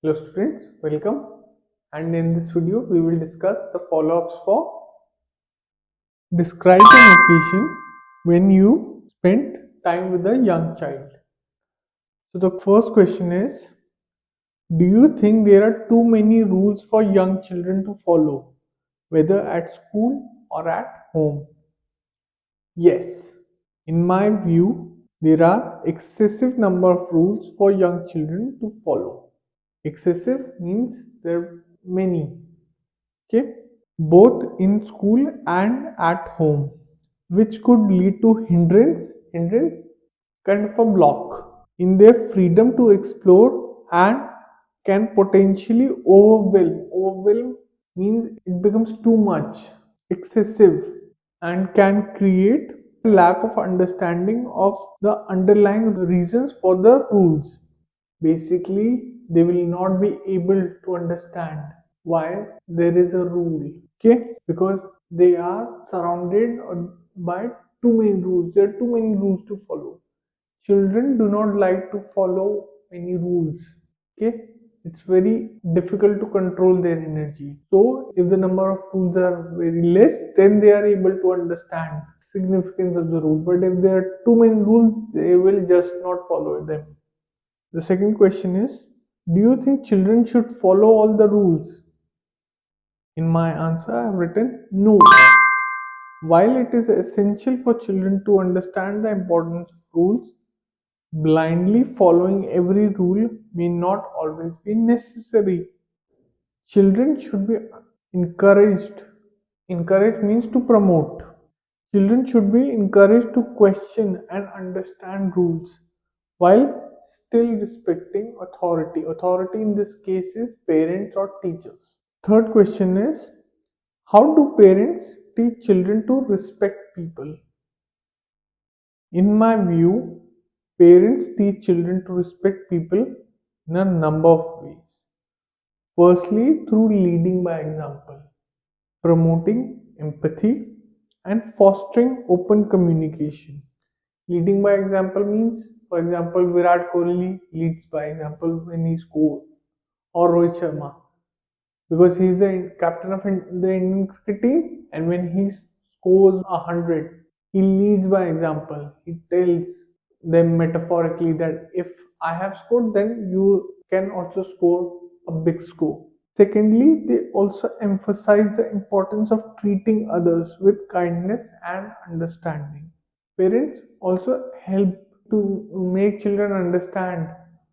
Hello students, welcome, and in this video we will discuss the follow-ups for describe an occasion when you spent time with a young child. So the first question is, do you think there are too many rules for young children to follow, whether at school or at home? Yes. In my view, there are excessive number of rules for young children to follow. Excessive means there are many. Okay, both in school and at home, which could lead to hindrance kind of a block in their freedom to explore and can potentially overwhelm means it becomes too much, excessive, and can create lack of understanding of the underlying reasons for the rules. Basically, they will not be able to understand why there is a rule. Okay, because they are surrounded by too many rules. There are too many rules to follow. Children do not like to follow any rules. Okay, it's very difficult to control their energy. So if the number of rules are very less, then they are able to understand significance of the rule. But if there are too many rules, they will just not follow them. The second question is, do you think children should follow all the rules? In my answer, I have written no. While it is essential for children to understand the importance of rules, blindly following every rule may not always be necessary. Children should be encouraged. Encourage means to promote. Children should be encouraged to question and understand rules while still respecting authority. Authority in this case is parents or teachers. Third question is, how do parents teach children to respect people? In my view, parents teach children to respect people in a number of ways. Firstly, through leading by example, promoting empathy, and fostering open communication. Leading by example means, for example, Virat Kohli leads by example when he scores, or Rohit Sharma, because he is the captain of the Indian cricket team, and when he scores 100, he leads by example. He tells them metaphorically that if I have scored, then you can also score a big score. Secondly, they also emphasize the importance of treating others with kindness and understanding. Parents also help to make children understand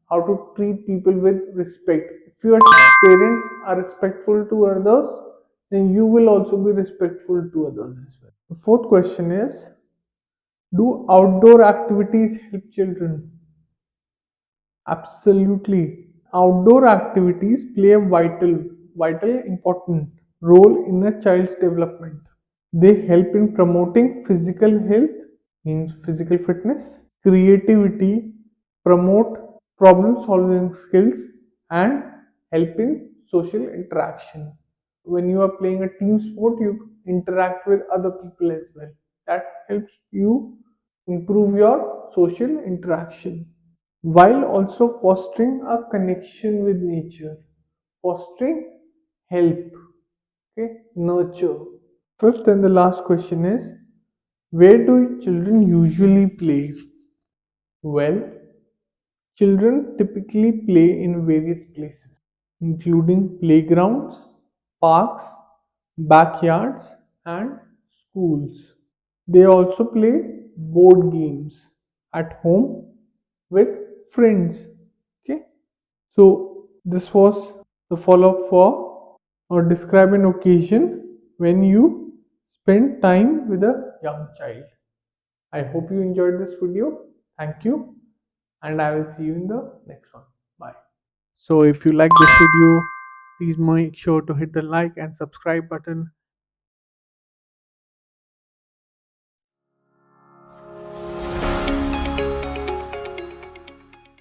how to treat people with respect. If your parents are respectful to others, then you will also be respectful to others as well. The fourth question is, do outdoor activities help children? Absolutely. Outdoor activities play a vital, important role in a child's development. They help in promoting physical health, means physical fitness, creativity, promote problem solving skills, and help in social interaction. When you are playing a team sport, you interact with other people as well. That helps you improve your social interaction while also fostering a connection with nature, fostering help, okay, nurture. Fifth and the last question is, where do children usually play? Well, children typically play in various places, including playgrounds, parks, backyards, and schools. They also play board games at home with friends. Okay, so this was the follow up for or describe an occasion when you spend time with a young child. I hope you enjoyed this video. Thank you, and I will see you in the next one. Bye. So if you like this video, please make sure to hit the like and subscribe button